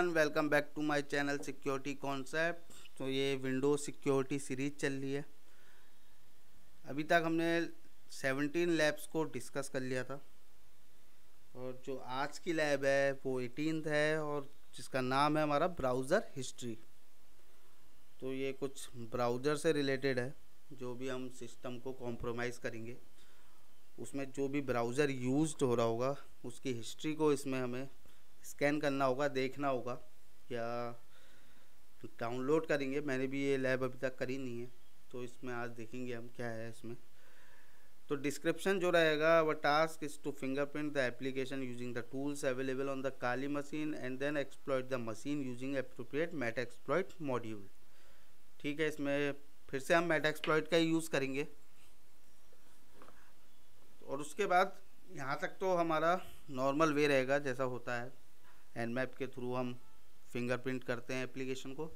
Everyone, welcome back to my channel security concept. तो ये Windows security series चल रही है। अभी तक हमने 17 लैब्स को डिस्कस कर लिया था और जो आज की लैब है वो 18th है और जिसका नाम है हमारा ब्राउज़र हिस्ट्री। तो ये कुछ ब्राउज़र से रिलेटेड है। जो भी हम सिस्टम को कॉम्प्रोमाइज़ करेंगे उसमें जो भी ब्राउज़र यूज्ड हो रहा होगा उसकी हिस्ट्री को इसमें हमें स्कैन करना होगा, देखना होगा या डाउनलोड करेंगे। मैंने भी ये लैब अभी तक करी नहीं है, तो इसमें आज देखेंगे हम क्या है इसमें। तो डिस्क्रिप्शन जो रहेगा वह task is to fingerprint the application using the tools available on the Kali machine and then exploit the machine using appropriate Metasploit module. ठीक है, इसमें फिर से हम मेटाएक्सप्लॉइट का ही यूज़ करेंगे। और उसके बाद यहाँ तक तो हमारा नॉर्मल वे रहेगा जैसा होता है। एनमैप के थ्रू हम फिंगरप्रिंट करते हैं एप्लीकेशन को,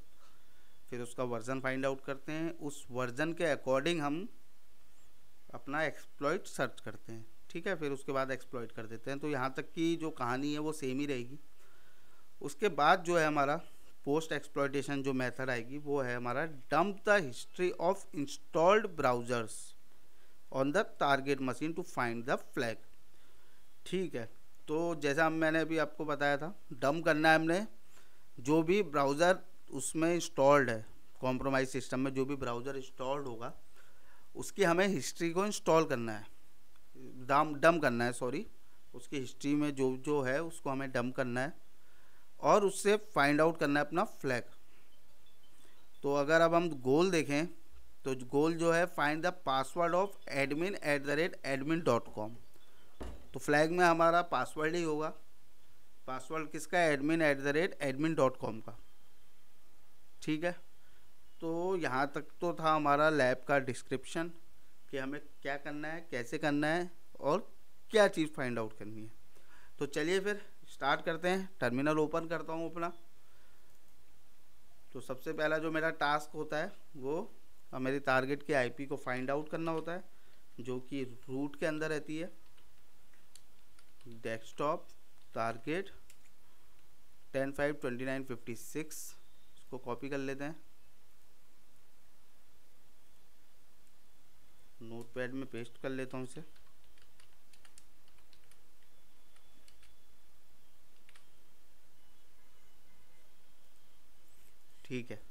फिर उसका वर्जन फाइंड आउट करते हैं, उस वर्जन के अकॉर्डिंग हम अपना एक्सप्लॉइट सर्च करते हैं। ठीक है, फिर उसके बाद एक्सप्लॉइट कर देते हैं। तो यहाँ तक की जो कहानी है वो सेम ही रहेगी। उसके बाद जो है हमारा पोस्ट एक्सप्लॉइटेशन जो मेथड आएगी वो है हमारा dump the history of installed browsers on the target machine to find the flag. ठीक है, तो जैसा मैंने अभी आपको बताया था, डंप करना है हमने जो भी ब्राउज़र उसमें इंस्टॉल्ड है, कॉम्प्रोमाइज़ सिस्टम में जो भी ब्राउज़र इंस्टॉल्ड होगा उसकी हमें हिस्ट्री को इंस्टॉल करना है, डंप करना है, सॉरी, उसकी हिस्ट्री में जो जो है उसको हमें डंप करना है और उससे फाइंड आउट करना है अपना फ्लैग। तो अगर अब हम गोल देखें तो गोल जो है find the password of admin@admin.com। तो फ्लैग में हमारा पासवर्ड ही होगा। पासवर्ड किसका? admin@admin.com का। ठीक है, तो यहाँ तक तो था हमारा लैब का डिस्क्रिप्शन कि हमें क्या करना है, कैसे करना है और क्या चीज़ फाइंड आउट करनी है। तो चलिए फिर स्टार्ट करते हैं। टर्मिनल ओपन करता हूँ अपना। तो सबसे पहला जो मेरा टास्क होता है वो मेरी टारगेट के आईपी को फाइंड आउट करना होता है, जो कि रूट के अंदर रहती है। डेस्कटॉप टारगेट 10.5.29.56, इसको कॉपी कर लेते हैं, नोटपैड में पेस्ट कर लेता हूँ इसे। ठीक है,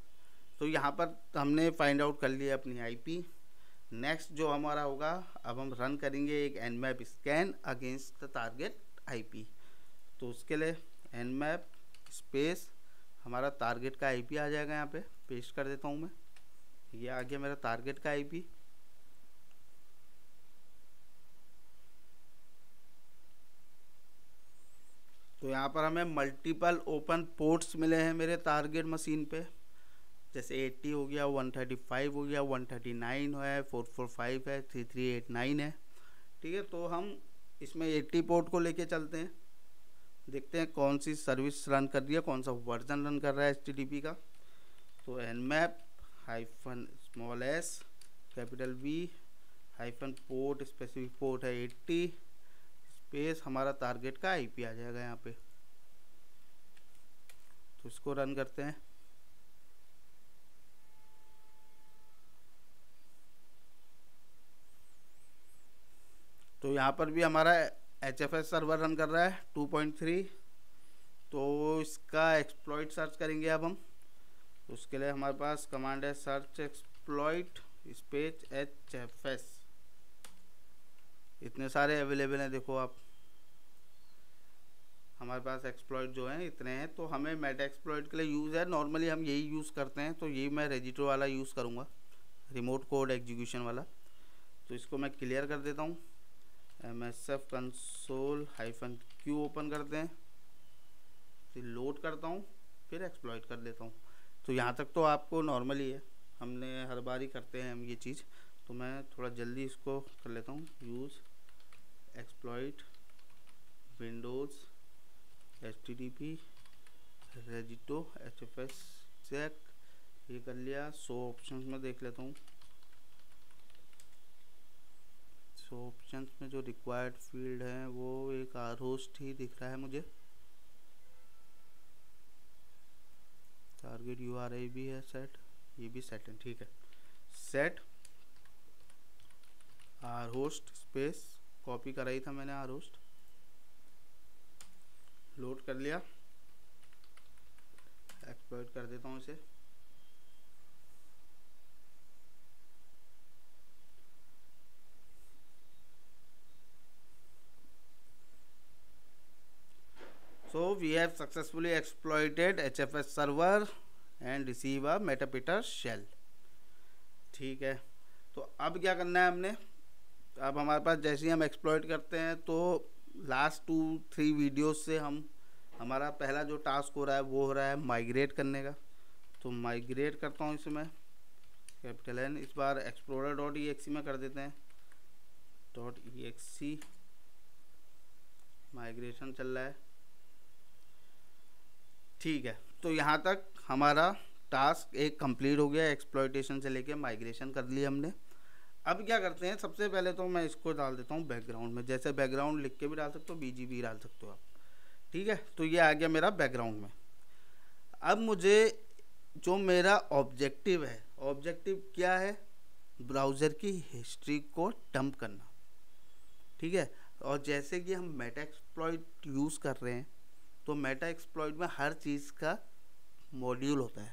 तो यहाँ पर हमने फाइंड आउट कर लिया अपनी आईपी। नेक्स्ट जो हमारा होगा, अब हम रन करेंगे एक Nmap scan against the target IP. तो उसके लिए एनमैप स्पेस हमारा टारगेट का आईपी आ जाएगा। यहाँ पे पेस्ट कर देता हूँ मैं, ये आ गया मेरा टारगेट का आईपी। तो यहाँ पर हमें मल्टीपल ओपन पोर्ट्स मिले हैं मेरे टारगेट मशीन पे, जैसे 80 हो गया, 135 हो गया, 139 है, 445 है, 3389 है। ठीक है, तो हम इसमें 80 पोर्ट को लेके चलते हैं, देखते हैं कौन सी सर्विस रन कर रही है, कौन सा वर्जन रन कर रहा है HTTP का। तो nmap -s capital V port specific port है 80 स्पेस हमारा टारगेट का आईपी आ जाएगा यहाँ पे। तो इसको रन करते हैं। तो यहाँ पर भी हमारा HFS सर्वर रन कर रहा है 2.3। तो इसका एक्सप्लॉइट सर्च करेंगे अब हम। तो उसके लिए हमारे पास कमांड है सर्च एक्सप्लॉइट स्पेस HFS। इतने सारे अवेलेबल हैं, देखो आप, हमारे पास एक्सप्लॉइट जो हैं इतने हैं। तो हमें मेटा एक्सप्लॉइट के लिए यूज़ है, नॉर्मली हम यही यूज़ करते हैं। तो यही मैं रेजिटो वाला यूज़ करूँगा, रिमोट कोड एग्जीक्यूशन वाला। तो इसको मैं क्लियर कर देता हूँ। MSF console-q ओपन करते हैं, फिर लोड करता हूँ, फिर एक्सप्लॉइट कर देता हूँ। तो यहाँ तक तो आपको नॉर्मल ही है, हमने हर बार ही करते हैं हम ये चीज़। तो मैं थोड़ा जल्दी इसको कर लेता हूँ। Use exploit Windows HTTP rejetto HFS check, ये कर लिया। 100 ऑप्शंस में देख लेता हूँ। 100 ऑप्शंस में जो रिक्वायर्ड फील्ड है वो एक आर होस्ट ही दिख रहा है मुझे। टारगेट URI भी है सेट, ये भी सेट है, ठीक है। Set R host space, copy कराई था मैंने आर होस्ट, लोड कर लिया, एक्सप्लॉइट कर देता हूँ इसे। So we have successfully exploited HFS server and receive a Metapeter shell। ठीक है, तो अब क्या करना है हमने, अब हमारे पास जैसे ही हम एक्सप्लॉइट करते हैं तो लास्ट 2-3 वीडियोस से हमारा पहला जो टास्क हो रहा है वो हो रहा है माइग्रेट करने का। तो माइग्रेट करता हूँ इसमें कैपिटल N, इस बार explorer.exe में कर देते हैं .exe, माइग्रेशन चल रहा है, ठीक है। तो यहाँ तक हमारा टास्क एक कंप्लीट हो गया, एक्सप्लॉइटेशन से लेके माइग्रेशन कर लिया हमने। अब क्या करते हैं, सबसे पहले तो मैं इसको डाल देता हूँ बैकग्राउंड में, जैसे बैकग्राउंड लिख के भी डाल सकते हो, BG भी डाल सकते हो आप, ठीक है। तो ये आ गया मेरा बैकग्राउंड में। अब मुझे जो मेरा ऑब्जेक्टिव है, ऑब्जेक्टिव क्या है, ब्राउज़र की हिस्ट्री को डंप करना, ठीक है। और जैसे कि हम मेटा एक्सप्लॉइट यूज़ कर रहे हैं, तो मेटा एक्सप्लॉइट में हर चीज़ का मॉड्यूल होता है,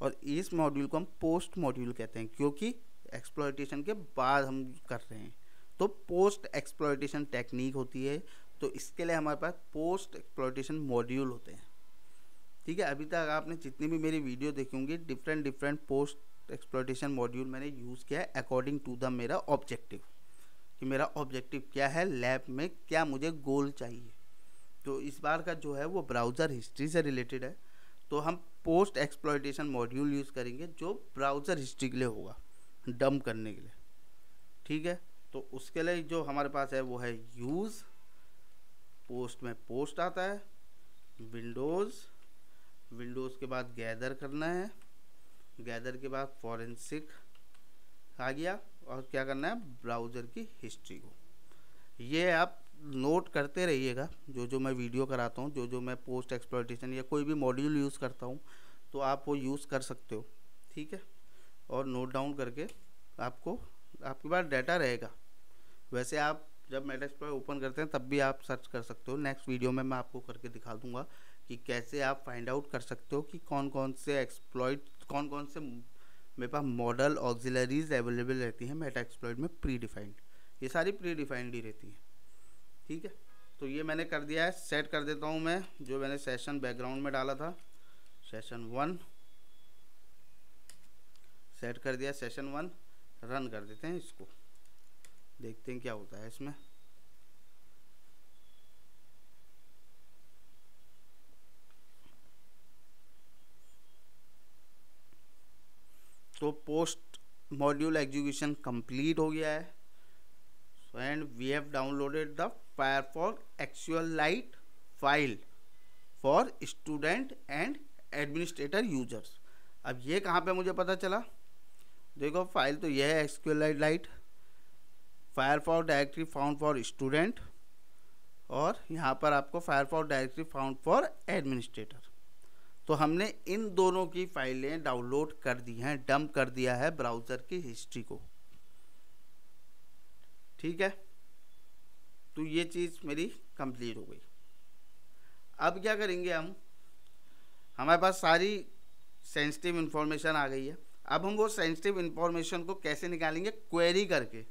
और इस मॉड्यूल को हम पोस्ट मॉड्यूल कहते हैं, क्योंकि एक्सप्लॉइटेशन के बाद हम कर रहे हैं, तो पोस्ट एक्सप्लॉइटेशन टेक्निक होती है। तो इसके लिए हमारे पास पोस्ट एक्सप्लॉइटेशन मॉड्यूल होते हैं, ठीक है। अभी तक आपने जितनी भी मेरी वीडियो देखी होंगी, डिफरेंट पोस्ट एक्सप्लॉइटेशन मॉड्यूल मैंने यूज़ किया है अकॉर्डिंग टू द मेरा ऑब्जेक्टिव, कि मेरा ऑब्जेक्टिव क्या है, लैब में क्या मुझे गोल चाहिए। तो इस बार का जो है वो ब्राउज़र हिस्ट्री से रिलेटेड है, तो हम पोस्ट एक्सप्लॉइटेशन मॉड्यूल यूज़ करेंगे जो ब्राउज़र हिस्ट्री के लिए होगा, डंप करने के लिए, ठीक है। तो उसके लिए जो हमारे पास है वो है यूज़, पोस्ट में पोस्ट आता है, विंडोज़ के बाद गैदर करना है, गैदर के बाद फॉरेंसिक आ गया, और क्या करना है, ब्राउज़र की हिस्ट्री को। ये आप नोट करते रहिएगा, जो मैं वीडियो कराता हूँ, जो मैं पोस्ट एक्सप्लॉइटेशन या कोई भी मॉड्यूल यूज़ करता हूँ, तो आप वो यूज़ कर सकते हो, ठीक है। और नोट डाउन करके आपके पास डाटा रहेगा। वैसे आप जब मेटा एक्सप्लॉइट ओपन करते हैं तब भी आप सर्च कर सकते हो, नेक्स्ट वीडियो में मैं आपको करके दिखा दूंगा कि कैसे आप फाइंड आउट कर सकते हो कि कौन कौन से मेरे पास मॉडल ऑक्सिलरीज अवेलेबल रहती हैं मेटा एक्सप्लॉइट में प्री डिफाइंड, ये सारी प्री डिफाइंड ही रहती हैं, ठीक है। तो ये मैंने कर दिया है, सेट कर देता हूँ मैं, जो मैंने सेशन बैकग्राउंड में डाला था सेशन 1 सेट कर दिया, सेशन 1 रन कर देते हैं इसको, देखते हैं क्या होता है इसमें। तो पोस्ट मॉड्यूल एग्जीक्यूशन कंप्लीट हो गया है, and we have downloaded the Firefox SQLite file for student and administrator users. अब ये कहाँ पे मुझे पता चला, देखो फाइल तो यह है SQLite Firefox directory found for student, और यहाँ पर आपको Firefox directory found for administrator. तो हमने इन दोनों की फाइलें डाउनलोड कर दी हैं, डंप कर दिया है ब्राउज़र की हिस्ट्री को, ठीक है। तो ये चीज़ मेरी कंप्लीट हो गई। अब क्या करेंगे हम, हमारे पास सारी सेंसिटिव इन्फॉर्मेशन आ गई है, अब हम वो सेंसिटिव इन्फॉर्मेशन को कैसे निकालेंगे, क्वेरी करके,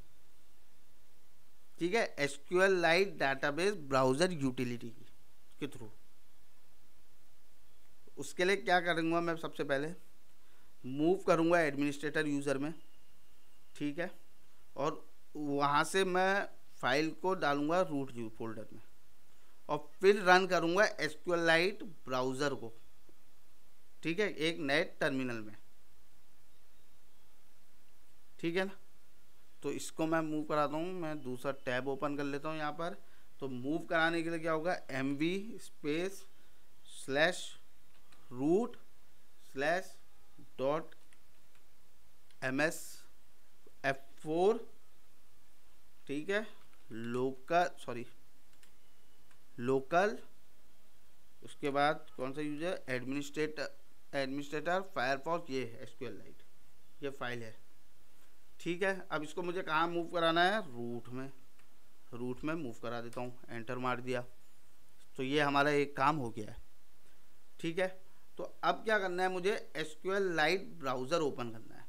ठीक है, एसक्यूएलाइट डाटाबेस ब्राउज़र यूटिलिटी के थ्रू। उसके लिए क्या करूँगा, मैं सबसे पहले मूव करूँगा एडमिनिस्ट्रेटर यूज़र में, ठीक है, और वहाँ से मैं फाइल को डालूँगा रूट फोल्डर में, और फिर रन करूँगा एसक्यूएलाइट ब्राउज़र को, ठीक है, एक नए टर्मिनल में, ठीक है ना। तो इसको मैं मूव कराता हूँ, मैं दूसरा टैब ओपन कर लेता हूँ यहाँ पर। तो मूव कराने के लिए क्या होगा, MV स्पेस /root/.ms F4, ठीक है, लोकल, उसके बाद कौन सा यूजर, एडमिनिस्ट्रेटर एडमिनिस्ट्रेटर फायरफॉक्स, ये एसक्यूएल लाइट, ये फाइल है। ठीक है, अब इसको मुझे कहाँ मूव कराना है, रूट में मूव करा देता हूँ, एंटर मार दिया तो ये हमारा एक काम हो गया है। ठीक है, तो अब क्या करना है, मुझे एसक्यूएल लाइट ब्राउज़र ओपन करना है।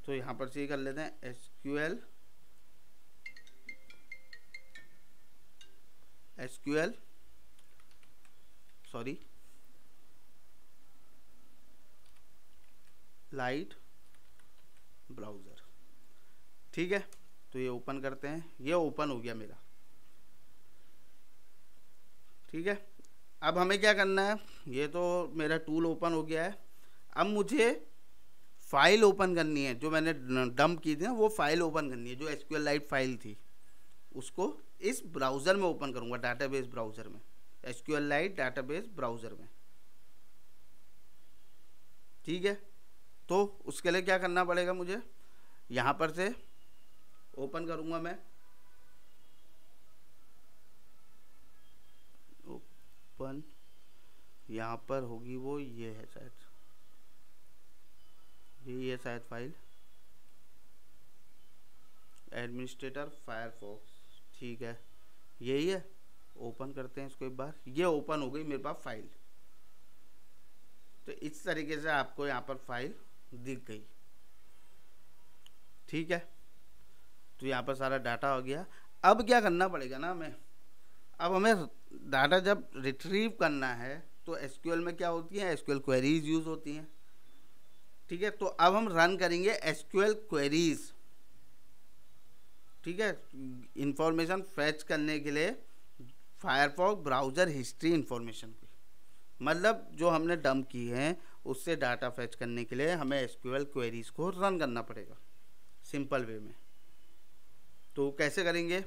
तो यहाँ पर से ही कर लेते हैं, एसक्यूएल लाइट ब्राउज़र। ठीक है, तो ये ओपन करते हैं, ये ओपन हो गया मेरा। ठीक है, अब हमें क्या करना है, ये तो मेरा टूल ओपन हो गया है। अब मुझे फाइल ओपन करनी है, जो मैंने डंप की थी ना वो फाइल ओपन करनी है, जो एसक्यूएल लाइट फाइल थी उसको इस ब्राउज़र में ओपन करूँगा, डाटाबेस ब्राउज़र में, एसक्यूएल लाइट डाटाबेस ब्राउज़र में। ठीक है, तो उसके लिए क्या करना पड़ेगा, मुझे यहाँ पर से ओपन करूँगा मैं, ओपन यहाँ पर होगी वो, ये है शायद, ये है शायद फाइल, एडमिनिस्ट्रेटर फायरफॉक्स। ठीक है, यही है, ओपन करते हैं इसको एक बार, ये ओपन हो गई मेरे पास फाइल। तो इस तरीके से आपको यहाँ पर फाइल दिख गई। ठीक है, तो यहाँ पर सारा डाटा हो गया। अब क्या करना पड़ेगा ना हमें, अब हमें डाटा जब रिट्रीव करना है तो एसक्यूएल में क्या होती है, एसक्यूएल क्वेरीज यूज़ होती हैं। ठीक है, तो अब हम रन करेंगे एसक्यूएल क्वेरीज। ठीक है, इंफॉर्मेशन फैच करने के लिए फायरफॉक्स ब्राउज़र हिस्ट्री इंफॉर्मेशन की, मतलब जो हमने डंप की है उससे डाटा फैच करने के लिए हमें एसक्यूएल क्वेरीज को रन करना पड़ेगा सिंपल वे में। तो कैसे करेंगे,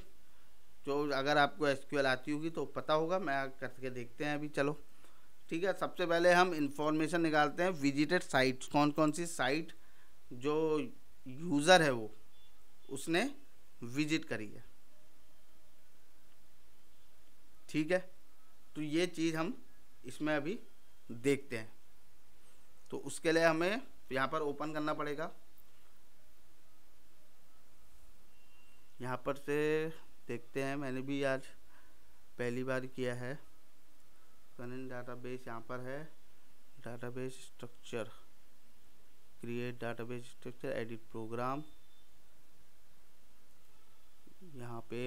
तो अगर आपको एसक्यूएल आती होगी तो पता होगा, मैं करके देखते हैं अभी, चलो। ठीक है, सबसे पहले हम इंफॉर्मेशन निकालते हैं, विजिटेड साइट्स, कौन कौन सी साइट जो यूज़र है वो उसने विजिट करी है। ठीक है, तो ये चीज़ हम इसमें अभी देखते हैं। तो उसके लिए हमें यहाँ पर ओपन करना पड़ेगा, यहाँ पर से देखते हैं, मैंने भी आज पहली बार किया है। कनेक्ट डाटाबेस यहाँ पर है, database structure, create database structure, edit program, यहाँ पे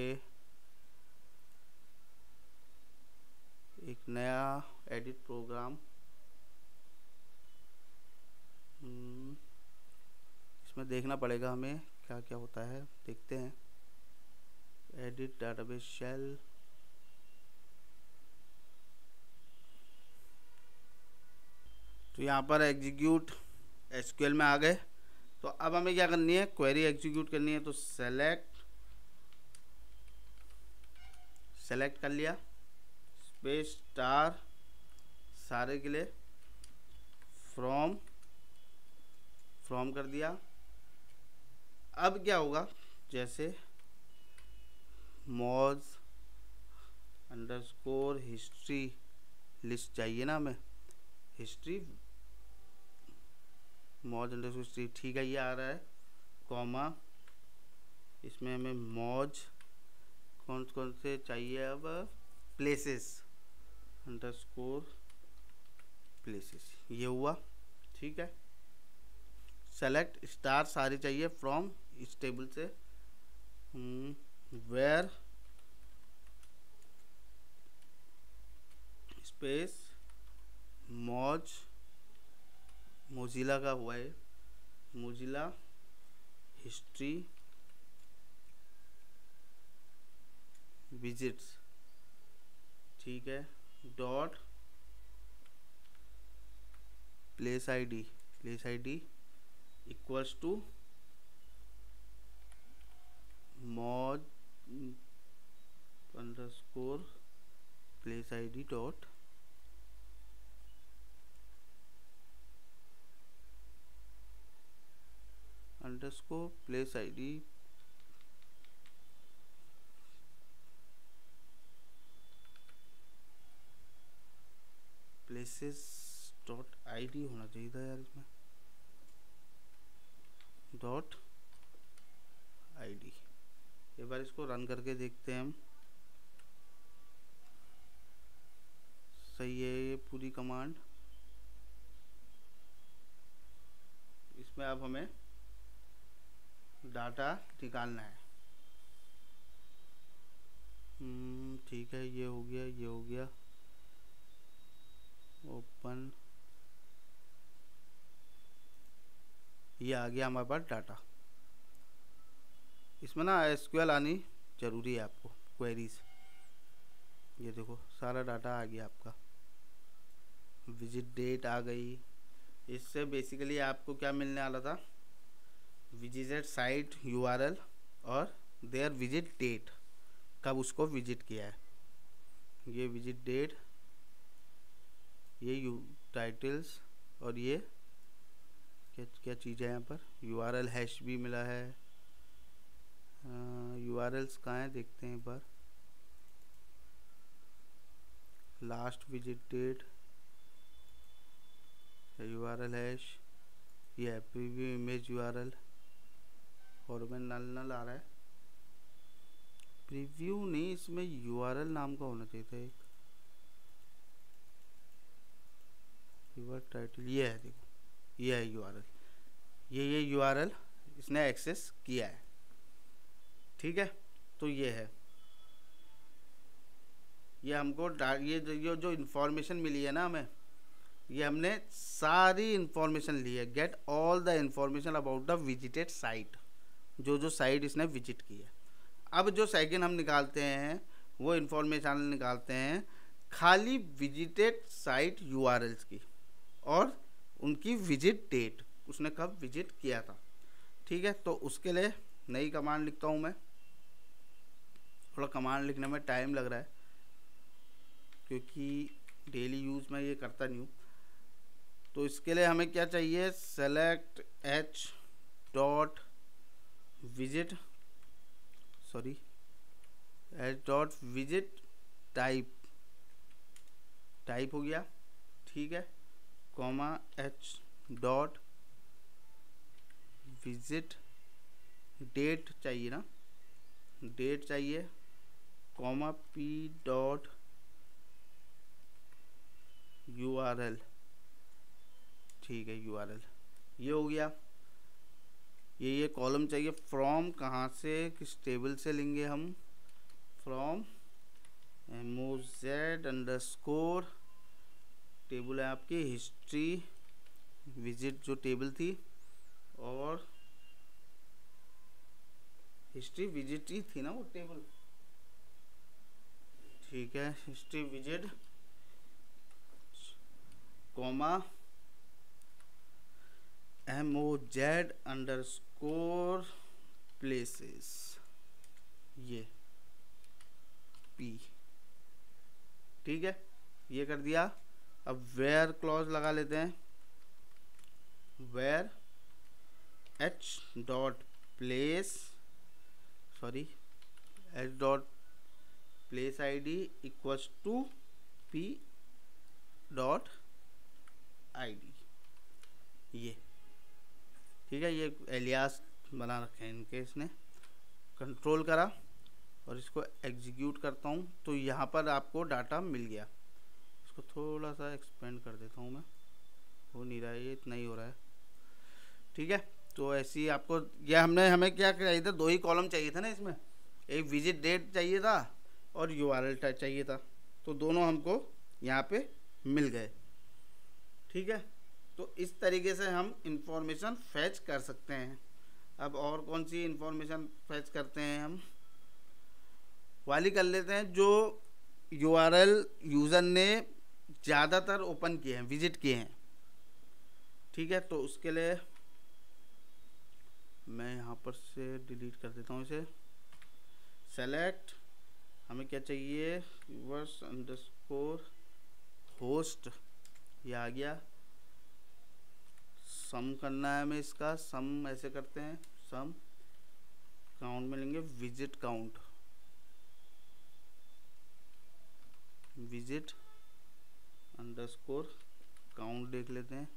एक नया एडिट प्रोग्राम, इसमें देखना पड़ेगा हमें क्या क्या होता है, देखते हैं। एडिट डाटाबेस शेल, तो यहाँ पर एग्जीक्यूट एसक्यूएल में आ गए। तो अब हमें क्या करनी है, क्वेरी एग्जीक्यूट करनी है। तो सेलेक्ट कर लिया, स्पेस स्टार सारे के लिए, फ्रॉम कर दिया। अब क्या होगा, जैसे मॉज अंडरस्कोर हिस्ट्री लिस्ट चाहिए ना हमें, हिस्ट्री मॉज अंडरस्कोर हिस्ट्री, ठीक है, ये आ रहा है, कॉमा, इसमें हमें मॉज कौन कौन से चाहिए, अब प्लेसेस अंडरस्कोर प्लेसेस, ये हुआ। ठीक है, सेलेक्ट स्टार सारी चाहिए, फ्रॉम इस टेबल से, वेयर स्पेस मॉज, मोजिला का हुआ है, मोजिला हिस्ट्री विजिट्स, ठीक है, dot place ID equals to मॉज underscore place ID dot underscore place ID places dot ID होना चाहिए था यार इसमें, डॉट आईडी। एक बार इसको रन करके देखते हैं हम, सही है ये पूरी कमांड। इसमें अब हमें डाटा निकालना है। ठीक है, ये हो गया, ये हो गया, ओपन, ये आ गया हमारे पास डाटा। इसमें ना एसक्यूएल आनी ज़रूरी है आपको, क्वेरीज। ये देखो सारा डाटा आ गया आपका, विजिट डेट आ गई। इससे बेसिकली आपको क्या मिलने वाला था, विजिटेड साइट यूआरएल और देयर विजिट डेट, कब उसको विजिट किया है। ये विजिट डेट, ये टाइटल्स, और ये क्या क्या चीज़ है यहाँ पर, यूआरएल हैश भी मिला है। यूआरएल्स कहाँ है देखते हैं एक बार, last visit date, URL hash, ये है प्रीव्यू इमेज यूआरएल, और में नल आ रहा है, प्रीव्यू नहीं, इसमें यूआरएल नाम का होना चाहिए था एक, यूआर टाइटल, ये है देखो, ये है यूआरएल, ये यूआरएल इसने एक्सेस किया है। ठीक है, तो ये है, ये हमको ये जो इन्फॉर्मेशन मिली है ना हमें, ये हमने सारी इन्फॉर्मेशन ली है, get all the information about the visited site, जो साइट इसने विजिट की है। अब जो सेकंड हम निकालते हैं वो इन्फॉर्मेशन निकालते हैं खाली विजिटेड साइट यूआरएल्स की और उनकी विजिट डेट, उसने कब विजिट किया था। ठीक है, तो उसके लिए नई कमांड लिखता हूँ मैं, थोड़ा कमांड लिखने में टाइम लग रहा है क्योंकि डेली यूज़ में ये करता नहीं हूँ। तो इसके लिए हमें क्या चाहिए, select H dot visit, sorry H dot visit type, type हो गया, ठीक है, comma H dot visit date चाहिए ना, डेट चाहिए, कॉमा पी डॉट यूआरएल, ठीक है यूआरएल, ये हो गया। ये कॉलम चाहिए, फ्रॉम कहाँ से, किस टेबल से लेंगे हम, फ्रॉम मोजेड अंडरस्कोर, टेबल है आपकी हिस्ट्री विजिट जो टेबल थी, और हिस्ट्री विजिट ही थी ना वो टेबल, ठीक है, history visit comma MOZ underscore places, ये P, ठीक है, ये कर दिया। अब वेयर क्लॉज लगा लेते हैं, where H dot place, sorry H dot place ID equals to P dot ID, ये ठीक है, ये एलियास बना रखे हैं इनके, इसने कंट्रोल करा और इसको एग्जीक्यूट करता हूँ तो यहाँ पर आपको डाटा मिल गया। इसको थोड़ा सा एक्सपेंड कर देता हूँ मैं, हो नहीं रहा है ये, इतना ही हो रहा है, ठीक है। तो ऐसे ही आपको ये हमें क्या चाहिए था, दो ही कॉलम चाहिए था ना इसमें, एक विजिट डेट चाहिए था और यूआरएल चाहिए था, तो दोनों हमको यहाँ पे मिल गए, ठीक है। तो इस तरीके से हम इंफॉर्मेशन फैच कर सकते हैं। अब और कौन सी इंफॉर्मेशन फैच करते हैं हम, वाली कर लेते हैं जो यूआरएल यूज़र ने ज़्यादातर ओपन किए हैं, विजिट किए हैं, ठीक है। तो उसके लिए मैं यहाँ पर से डिलीट कर देता हूँ इसे, सेलेक्ट, हमें क्या चाहिए, यूवर्स अंडरस्कोर होस्ट, ये आ गया, सम करना है हमें इसका, सम ऐसे करते हैं, सम काउंट में लेंगे visit count, visit underscore count देख लेते हैं।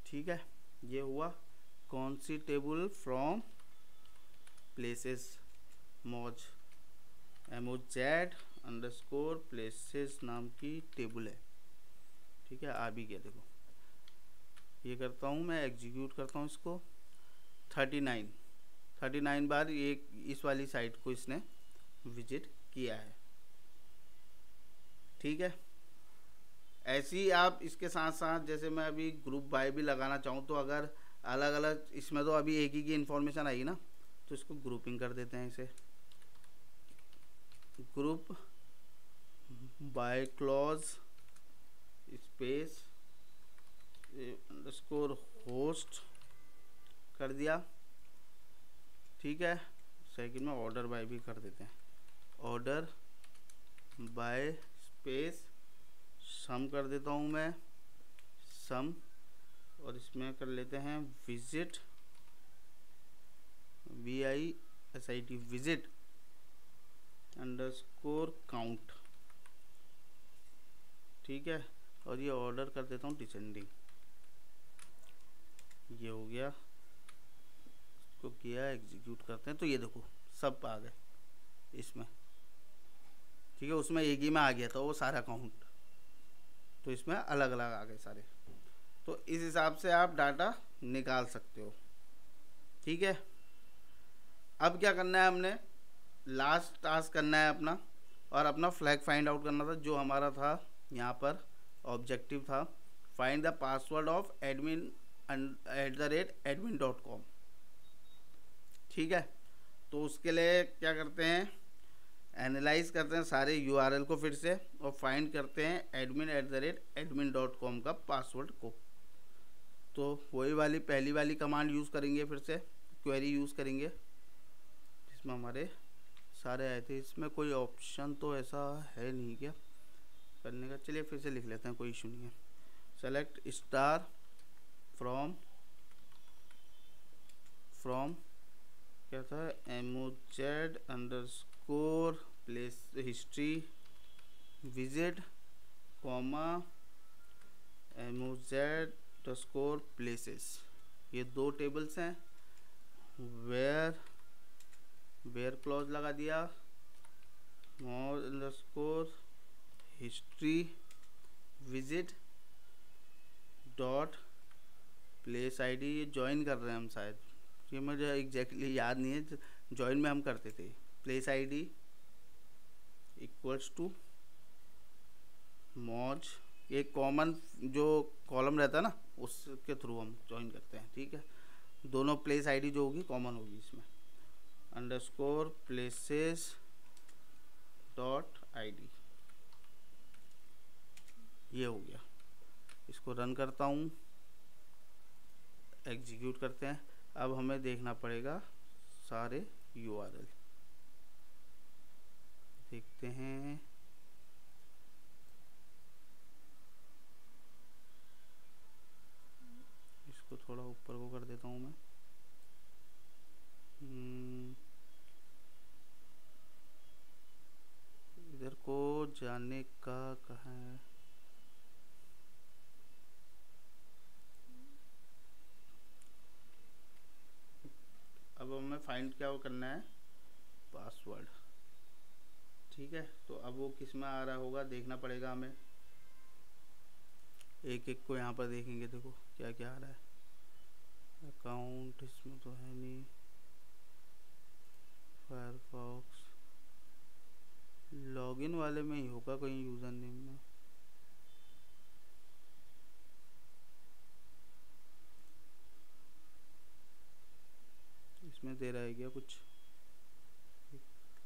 ठीक है, ये हुआ कौन सी टेबल, फ्रॉम प्लेसेस मौज MOZ_प्लेसेस नाम की टेबल है। ठीक है, आ भी गया। देखो ये करता हूँ मैं, एग्जीक्यूट करता हूँ इसको। 39 बार ये इस वाली साइट को इसने विजिट किया है। ठीक है, ऐसे ही आप इसके साथ साथ, जैसे मैं अभी ग्रुप बाय भी लगाना चाहूँ तो अगर अलग अलग, इसमें तो अभी एक ही की इन्फॉर्मेशन आई ना, तो इसको ग्रुपिंग कर देते हैं। इसे group by clause space underscore host कर दिया। ठीक है, सेकंड में ऑर्डर बाय भी कर देते हैं। ऑर्डर बाय स्पेस सम कर देता हूँ मैं, सम, और इसमें कर लेते हैं visit, VISIT, visit underscore count. ठीक है, और ये ऑर्डर कर देता हूँ डिसेंडिंग। ये हो गया, इसको किया, एग्जीक्यूट करते हैं तो ये देखो सब आ गए इसमें। ठीक है, उसमें एक ही में आ गया था वो सारा काउंट, तो इसमें अलग अलग आ गए सारे। तो इस हिसाब से आप डाटा निकाल सकते हो। ठीक है, अब क्या करना है, हमने लास्ट टास्क करना है अपना, और अपना फ्लैग फाइंड आउट करना था, जो हमारा था यहाँ पर ऑब्जेक्टिव था, find the password of admin@admin.com। ठीक है, तो उसके लिए क्या करते हैं, एनालाइज करते हैं सारे URL को फिर से, और फाइंड करते हैं admin@admin.com का पासवर्ड को। तो वही वाली पहली वाली कमांड यूज़ करेंगे, फिर से क्वेरी यूज़ करेंगे, जिसमें हमारे सारे आए थे। इसमें कोई ऑप्शन तो ऐसा है नहीं क्या करने का, चलिए फिर से लिख लेते हैं, कोई इशू नहीं है। सेलेक्ट स्टार फ्रॉम क्या था, MOZ_प्लेस हिस्ट्री विजिट, कॉमा MOZ_प्लेसेस। ये दो टेबल्स हैं। वेयर क्लॉज लगा दिया, MOZ_हिस्ट्री विजिट डॉट प्लेस ID। ये ज्वाइन कर रहे हैं हम शायद, ये मुझे एग्जैक्टली याद नहीं है, ज्वाइन में हम करते थे। प्लेस ID इक्वल्स टू मौज, ये कॉमन जो कॉलम रहता है ना, उसके थ्रू हम ज्वाइन करते हैं। ठीक है, दोनों प्लेस ID जो होगी कॉमन होगी इसमें, अंडरस्कोर प्लेसेस डॉट ID। ये हो गया, इसको रन करता हूँ, एग्जीक्यूट करते हैं। अब हमें देखना पड़ेगा सारे URL, देखते हैं। इसको थोड़ा ऊपर को कर देता हूँ मैं। इधर को जाने का कहाँ है, अब हमें फाइंड क्या करना है, पासवर्ड। ठीक है, तो अब वो किस में आ रहा होगा देखना पड़ेगा हमें, एक एक को यहाँ पर देखेंगे। देखो क्या क्या आ रहा है, अकाउंट इसमें तो है नहीं, फायरफॉक्स लॉगिन वाले में ही होगा कहीं, यूज़र नेम में। इसमें दे रहा है क्या कुछ,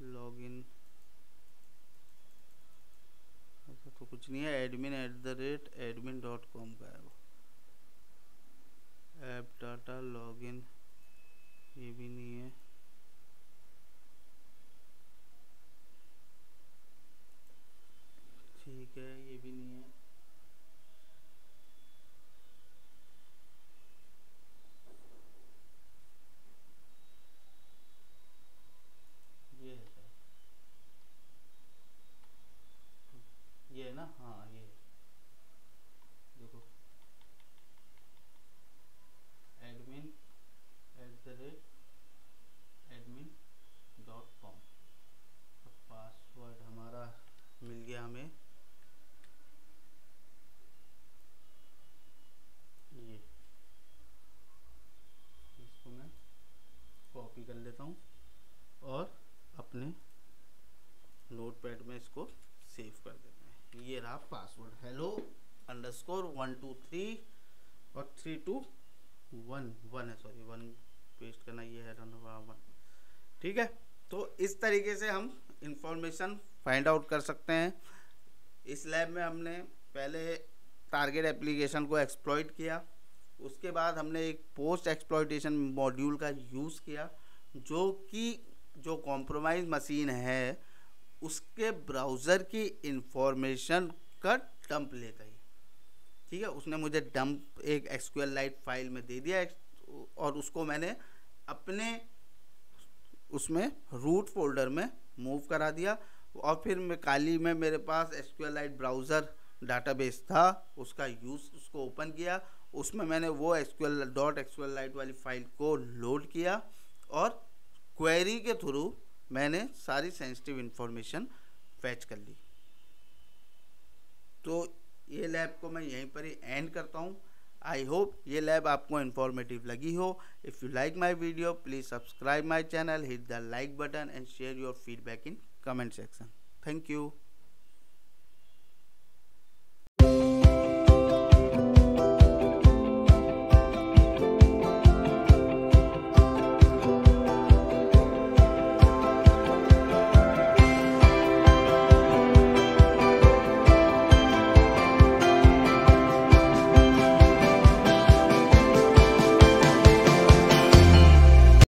लॉगिन ऐसा तो कुछ नहीं है, admin@admin.com का है वो। ऐप डाटा लॉगिन ये भी नहीं है। ठीक है, ये भी नहीं है। ये है शायद, ये है ना, हाँ ये है। कॉपी कर लेता हूँ और अपने नोटपैड में इसको सेव कर देते हैं। ये रहा पासवर्ड, hello_123 और 3211 है, सॉरी 1 पेस्ट करना, ये है 1। ठीक है, तो इस तरीके से हम इंफॉर्मेशन फाइंड आउट कर सकते हैं। इस लैब में हमने पहले टारगेट एप्लीकेशन को एक्सप्लॉइट किया, उसके बाद हमने एक पोस्ट एक्सप्लॉइटेशन मॉड्यूल का यूज़ किया, जो कि जो कॉम्प्रोमाइज़ मशीन है उसके ब्राउज़र की इंफॉर्मेशन का डंप लेता है। ठीक है, उसने मुझे डंप एक SQLite फाइल में दे दिया और उसको मैंने अपने उसमें रूट फोल्डर में मूव करा दिया और फिर मैं काली में मेरे पास SQLite ब्राउज़र डाटाबेस था, उसका यूज़ उसको ओपन किया, उसमें मैंने वो SQLite वाली फाइल को लोड किया और क्वेरी के थ्रू मैंने सारी सेंसिटिव इंफॉर्मेशन फैच कर ली। तो ये लैब को मैं यहीं पर ही एंड करता हूँ। आई होप ये लैब आपको इन्फॉर्मेटिव लगी हो। If you like my video please subscribe my channel, hit the like button and share your feedback in comment section. Thank you.